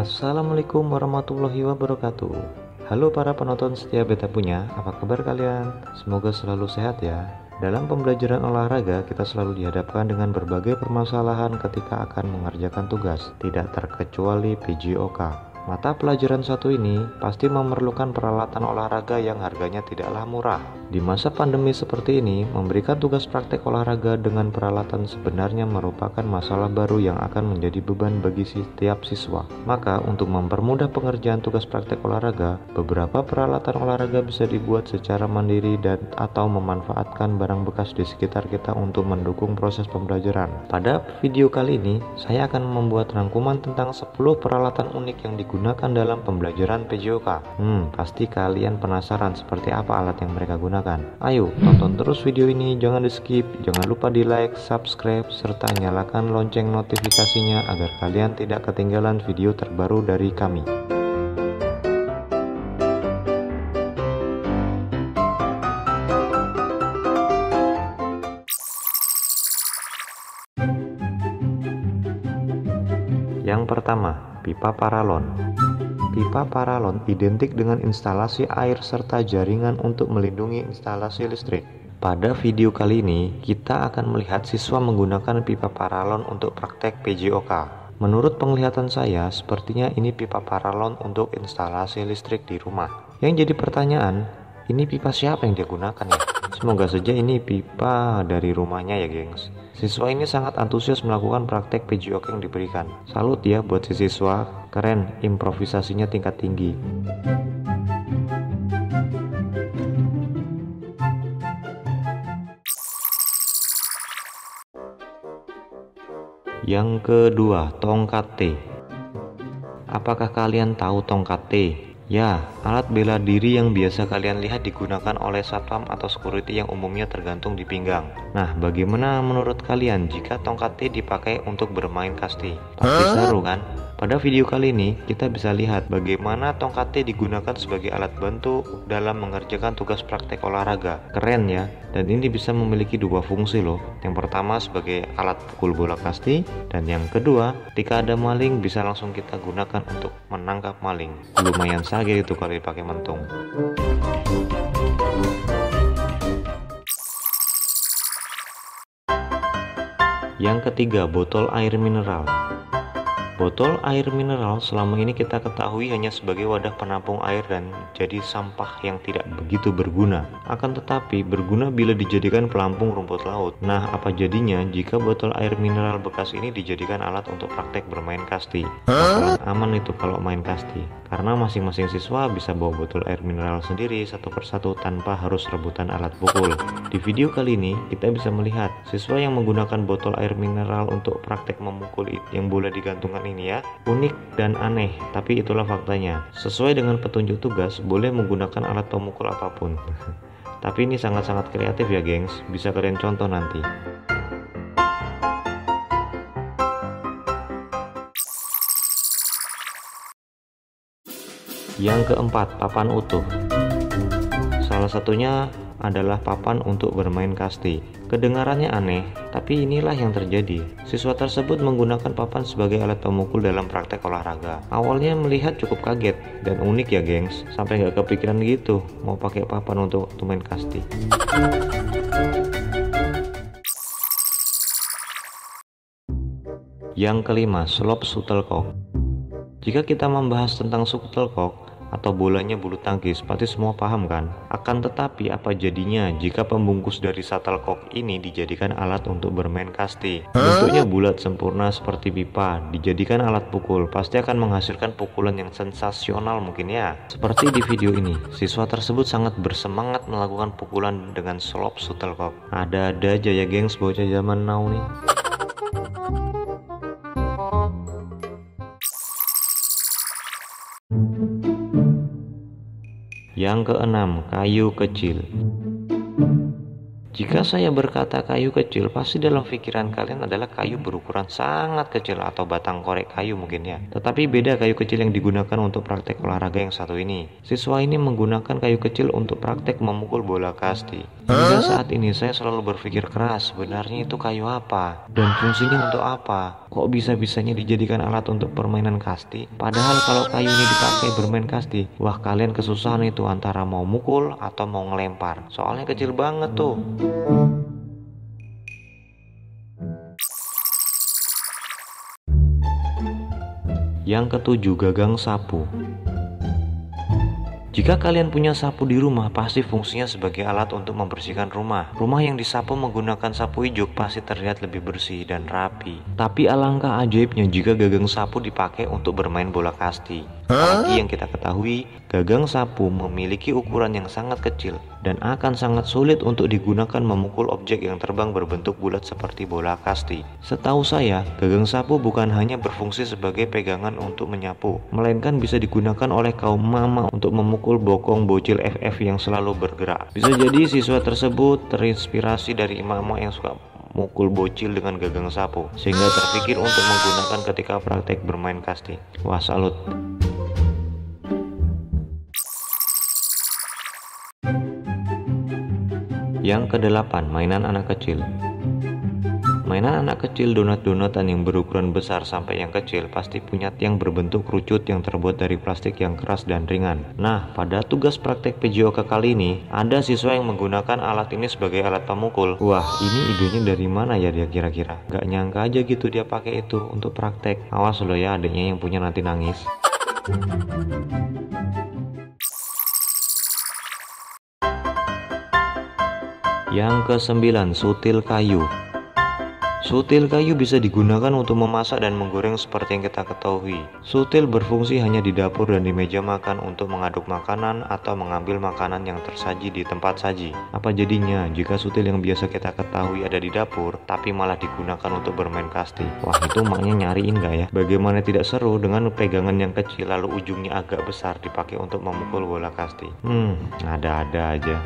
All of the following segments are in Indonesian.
Assalamualaikum warahmatullahi wabarakatuh. Halo para penonton setia Beta Punya, apa kabar kalian? Semoga selalu sehat ya. Dalam pembelajaran olahraga, kita selalu dihadapkan dengan berbagai permasalahan ketika akan mengerjakan tugas, tidak terkecuali PJOK. Mata pelajaran satu ini pasti memerlukan peralatan olahraga yang harganya tidaklah murah. Di masa pandemi seperti ini, memberikan tugas praktek olahraga dengan peralatan sebenarnya merupakan masalah baru yang akan menjadi beban bagi setiap siswa. Maka, untuk mempermudah pengerjaan tugas praktek olahraga, beberapa peralatan olahraga bisa dibuat secara mandiri dan atau memanfaatkan barang bekas di sekitar kita untuk mendukung proses pembelajaran. Pada video kali ini, saya akan membuat rangkuman tentang 10 peralatan unik yang digunakan dalam pembelajaran PJOK. Pasti kalian penasaran seperti apa alat yang mereka gunakan. Ayo, tonton terus video ini, jangan di skip, jangan lupa di like, subscribe, serta nyalakan lonceng notifikasinya agar kalian tidak ketinggalan video terbaru dari kami. Yang pertama, pipa paralon. Pipa paralon identik dengan instalasi air serta jaringan untuk melindungi instalasi listrik. Pada video kali ini, kita akan melihat siswa menggunakan pipa paralon untuk praktek PJOK. Menurut penglihatan saya, sepertinya ini pipa paralon untuk instalasi listrik di rumah. Yang jadi pertanyaan, ini pipa siapa yang dia gunakan ya? Semoga saja ini pipa dari rumahnya ya gengs. Siswa ini sangat antusias melakukan praktek PJOK yang diberikan. Salut ya buat si siswa, keren, improvisasinya tingkat tinggi. Yang kedua, tongkat T. Apakah kalian tahu tongkat T? Ya, alat bela diri yang biasa kalian lihat digunakan oleh satpam atau security yang umumnya tergantung di pinggang. Nah, bagaimana menurut kalian jika tongkat T dipakai untuk bermain kasti? Pasti seru kan? Pada video kali ini, kita bisa lihat bagaimana tongkat T digunakan sebagai alat bantu dalam mengerjakan tugas praktek olahraga. Keren ya, dan ini bisa memiliki dua fungsi loh. Yang pertama sebagai alat pukul bola kasti, dan yang kedua, ketika ada maling bisa langsung kita gunakan untuk menangkap maling. Lumayan sakit itu kalau dipakai mentung. Yang ketiga, botol air mineral. Botol air mineral selama ini kita ketahui hanya sebagai wadah penampung air dan jadi sampah yang tidak begitu berguna. Akan tetapi berguna bila dijadikan pelampung rumput laut. Nah, apa jadinya jika botol air mineral bekas ini dijadikan alat untuk praktek bermain kasti? Bakalan aman itu kalau main kasti, karena masing-masing siswa bisa bawa botol air mineral sendiri satu persatu tanpa harus rebutan alat pukul. Di video kali ini kita bisa melihat siswa yang menggunakan botol air mineral untuk praktek memukul yang boleh digantungkan ini ya, unik dan aneh, tapi itulah faktanya. Sesuai dengan petunjuk tugas, boleh menggunakan alat pemukul apapun. Tapi ini sangat-sangat kreatif ya gengs, bisa kalian contoh nanti. Yang keempat, papan utuh. Salah satunya adalah papan untuk bermain kasti. Kedengarannya aneh, tapi inilah yang terjadi. Siswa tersebut menggunakan papan sebagai alat pemukul dalam praktek olahraga. Awalnya melihat cukup kaget dan unik ya gengs, sampai nggak kepikiran gitu mau pakai papan untuk main kasti. Yang kelima, slop shuttlecock. Jika kita membahas tentang shuttlecock atau bolanya bulu tangkis, pasti semua paham kan? Akan tetapi apa jadinya jika pembungkus dari shuttlecock ini dijadikan alat untuk bermain kasti? Bentuknya bulat sempurna seperti pipa, dijadikan alat pukul, pasti akan menghasilkan pukulan yang sensasional mungkin ya. Seperti di video ini, siswa tersebut sangat bersemangat melakukan pukulan dengan slop shuttlecock. Ada-ada aja ya gengs bocah zaman now nih. Yang keenam, kayu kecil. Jika saya berkata kayu kecil, pasti dalam pikiran kalian adalah kayu berukuran sangat kecil atau batang korek kayu mungkin ya. Tetapi beda kayu kecil yang digunakan untuk praktek olahraga yang satu ini. Siswa ini menggunakan kayu kecil untuk praktek memukul bola kasti. Hingga saat ini saya selalu berpikir keras, sebenarnya itu kayu apa? Dan fungsinya untuk apa? Kok bisa-bisanya dijadikan alat untuk permainan kasti? Padahal kalau kayu ini dipakai bermain kasti, wah kalian kesusahan itu antara mau mukul atau mau ngelempar. Soalnya kecil banget tuh. Yang ketujuh, gagang sapu. Jika kalian punya sapu di rumah, pasti fungsinya sebagai alat untuk membersihkan rumah. Rumah yang disapu menggunakan sapu ijuk pasti terlihat lebih bersih dan rapi. Tapi alangkah ajaibnya jika gagang sapu dipakai untuk bermain bola kasti. Apalagi yang kita ketahui, gagang sapu memiliki ukuran yang sangat kecil dan akan sangat sulit untuk digunakan memukul objek yang terbang berbentuk bulat seperti bola kasti. Setahu saya, gagang sapu bukan hanya berfungsi sebagai pegangan untuk menyapu, melainkan bisa digunakan oleh kaum mama untuk memukul bokong bocil FF yang selalu bergerak. Bisa jadi siswa tersebut terinspirasi dari emak-emak yang suka mukul bocil dengan gagang sapu, sehingga terpikir untuk menggunakan ketika praktek bermain kasti. Wah, salut. Yang kedelapan, mainan anak kecil. Mainan anak kecil donat-donatan yang berukuran besar sampai yang kecil pasti punya tiang berbentuk kerucut yang terbuat dari plastik yang keras dan ringan. Nah, pada tugas praktek PJOK kali ini, ada siswa yang menggunakan alat ini sebagai alat pemukul. Wah, ini idenya dari mana ya dia kira-kira? Gak nyangka aja gitu dia pakai itu untuk praktek. Awas lo ya adiknya yang punya nanti nangis. Yang kesembilan, sutil kayu. Sutil kayu bisa digunakan untuk memasak dan menggoreng seperti yang kita ketahui. Sutil berfungsi hanya di dapur dan di meja makan untuk mengaduk makanan atau mengambil makanan yang tersaji di tempat saji. Apa jadinya jika sutil yang biasa kita ketahui ada di dapur, tapi malah digunakan untuk bermain kasti? Wah, itu maknya nyariin gak ya? Bagaimana tidak seru dengan pegangan yang kecil lalu ujungnya agak besar dipakai untuk memukul bola kasti? Ada-ada aja.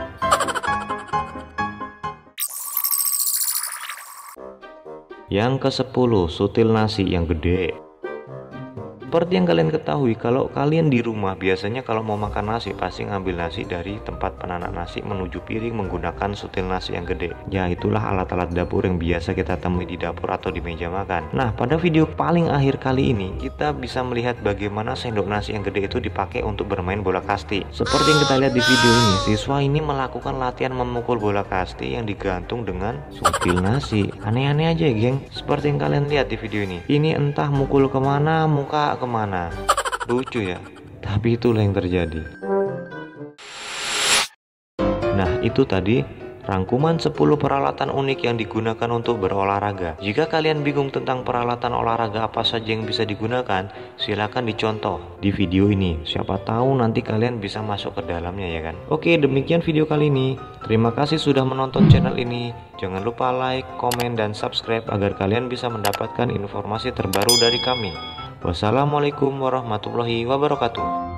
Yang ke-10, sutil nasi yang gede. Seperti yang kalian ketahui, kalau kalian di rumah biasanya kalau mau makan nasi pasti ngambil nasi dari tempat penanak nasi menuju piring menggunakan sutil nasi yang gede. Ya, itulah alat-alat dapur yang biasa kita temui di dapur atau di meja makan. Nah, pada video paling akhir kali ini kita bisa melihat bagaimana sendok nasi yang gede itu dipakai untuk bermain bola kasti. Seperti yang kita lihat di video ini, siswa ini melakukan latihan memukul bola kasti yang digantung dengan sutil nasi. Aneh-aneh aja, geng. Seperti yang kalian lihat di video ini. Ini entah mukul kemana, muka kemana. Lucu ya, tapi itulah yang terjadi. Nah, itu tadi rangkuman 10 peralatan unik yang digunakan untuk berolahraga. Jika kalian bingung tentang peralatan olahraga apa saja yang bisa digunakan, silakan dicontoh di video ini. Siapa tahu nanti kalian bisa masuk ke dalamnya ya kan. Oke, demikian video kali ini. Terima kasih sudah menonton channel ini. Jangan lupa like, komen, dan subscribe agar kalian bisa mendapatkan informasi terbaru dari kami. Wassalamualaikum warahmatullahi wabarakatuh.